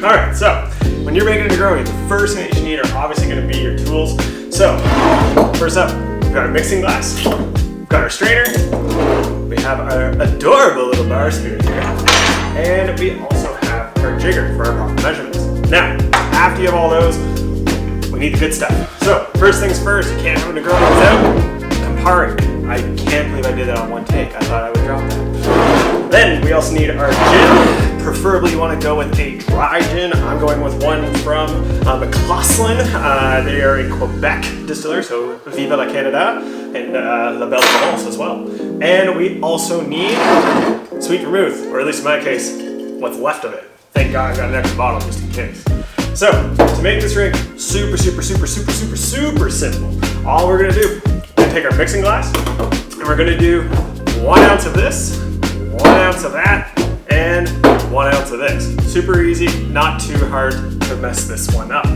All right, so when you're making a Negroni, the first thing that you need are obviously going to be your tools. So first up, we've got our mixing glass, we've got our strainer, we have our adorable little bar spoon here, and we also have our jigger for our proper measurements. Now, after you have all those, we need the good stuff. So first things first, you can't have a Negroni without Campari. I can't believe I did that on one take. I thought I would drop that. Then we also need our gin. Preferably you want to go with a dry gin. I'm going with one from McLaughlin. They are a Quebec distiller, so Vive la Canada, and La Belle Balance as well. And we also need sweet vermouth, or at least in my case, what's left of it. Thank God I've got an extra bottle just in case. So to make this drink super simple, all we're gonna do, we're gonna take our mixing glass, and we're gonna do 1 ounce of this, 1 ounce of that, and 1 ounce of this. Super easy, not too hard to mess this one up.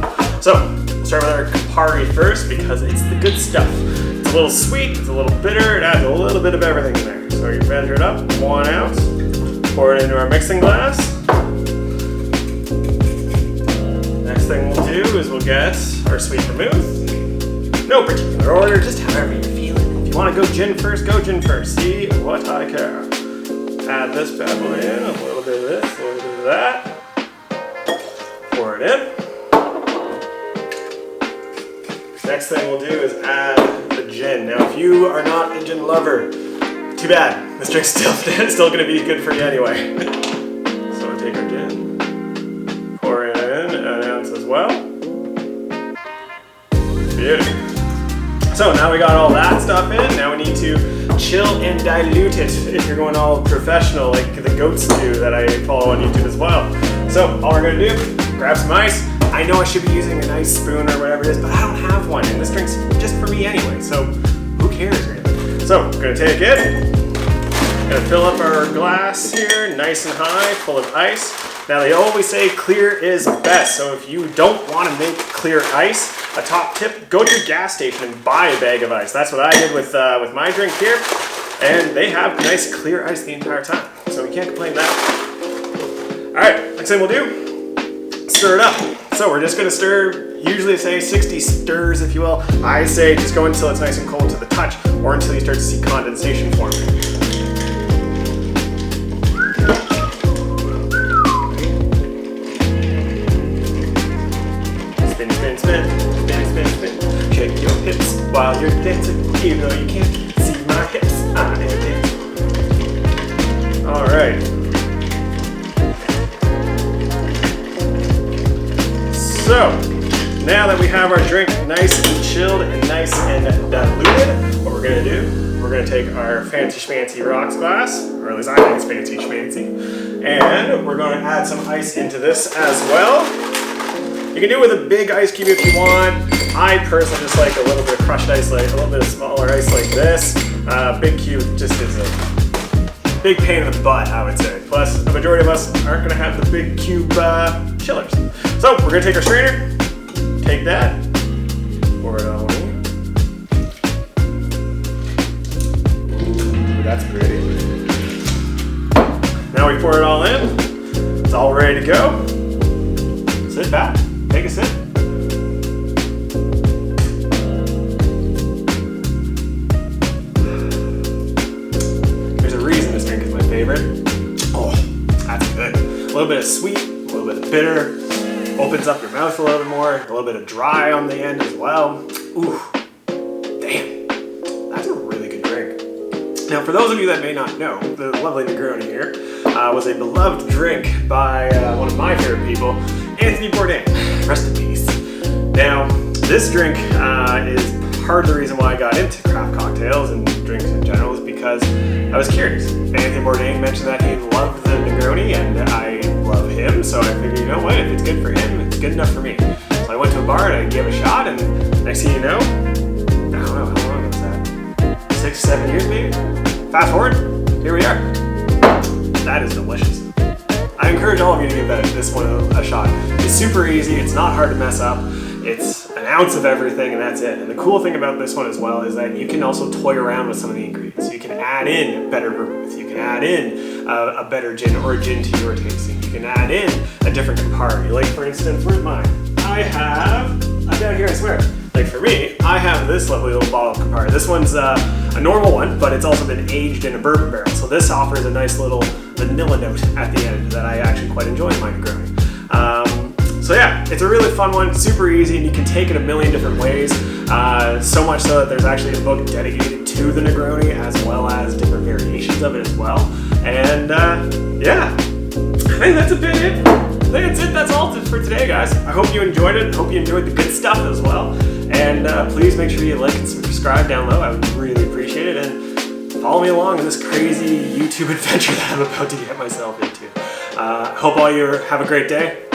So we'll start with our Campari first because it's the good stuff. It's a little sweet, it's a little bitter, it adds a little bit of everything in there. So you measure it up, 1 ounce, pour it into our mixing glass. Next thing we'll do is we'll get our sweet vermouth. No particular order, just however you feel it. If you want to go gin first, go gin first. See what I care. Add this bad boy in, a little bit of this, a little bit of that. Pour it in. Next thing we'll do is add the gin. Now if you are not a gin lover, too bad. This drink's still going to be good for you anyway. So we'll take our gin, pour it in, an ounce as well. Beautiful. So now we got all that stuff in, now we need to chill and dilute it if you're going all professional like the goats do that I follow on YouTube as well. So all we're gonna do, grab some ice. I know I should be using an ice spoon or whatever it is, but I don't have one, and this drink's just for me anyway, so who cares really? So we're gonna take it, gonna fill up our glass here, nice and high, full of ice. Now they always say clear is best, so if you don't want to make clear ice, a top tip, go to your gas station and buy a bag of ice. That's what I did with my drink here, and they have nice clear ice the entire time, so we can't complain that. All right, next thing we'll do, stir it up. So we're just gonna stir, usually say 60 stirs if you will. I say just go until it's nice and cold to the touch, or until you start to see condensation forming. Spin. Shake your hips while you're dancing. Even though you can't see my hips, I am dancing. All right. So, now that we have our drink nice and chilled and nice and diluted, what we're gonna do, we're gonna take our fancy schmancy rocks glass, or at least I think it's fancy schmancy, and we're gonna add some ice into this as well. You can do it with a big ice cube if you want. I personally just like a little bit of crushed ice, like a little bit of smaller ice like this. Big cube just is a big pain in the butt, I would say. Plus, the majority of us aren't gonna have the big cube chillers. So we're gonna take our strainer, take that, pour it all in. Ooh, that's pretty. Now we pour it all in. It's all ready to go. Sit back. Take a sip. There's a reason this drink is my favorite. Oh, that's good. A little bit of sweet, a little bit of bitter. Opens up your mouth a little bit more. A little bit of dry on the end as well. Ooh, damn. That's a really good drink. Now, for those of you that may not know, the lovely Negroni here was a beloved drink by one of my favorite people, Anthony Bourdain. Rest in peace. Now, this drink is part of the reason why I got into craft cocktails and drinks in general is because I was curious. Anthony Bourdain mentioned that he loved the Negroni, and I love him, so I figured, you know what, if it's good for him, it's good enough for me. So I went to a bar and I gave it a shot, and next thing you know, I don't know, how long was that? 6, 7 years maybe? Fast forward, here we are. That is delicious. I encourage all of you to give this one a shot. It's super easy, it's not hard to mess up. It's an ounce of everything and that's it. And the cool thing about this one as well is that you can also toy around with some of the ingredients. You can add in better vermouth, you can add in a better gin or a gin to your tasting. you can add in a different Campari. Like for instance, where's mine? I'm down here, I swear. Like for me, I have this lovely little bottle of Campari. This one's a normal one, but it's also been aged in a bourbon barrel. So this offers a nice little vanilla note at the end that I actually quite enjoy in my Negroni. So yeah, it's a really fun one, super easy, and you can take it a million different ways. So much so that there's actually a book dedicated to the Negroni as well as different variations of it as well. And yeah, I think that's a bit it. That's all for today, guys. I hope you enjoyed it. I hope you enjoyed the good stuff as well. And please make sure you like and subscribe down below. I would really appreciate it. And follow me along in this crazy YouTube adventure that I'm about to get myself into. Hope all you have a great day.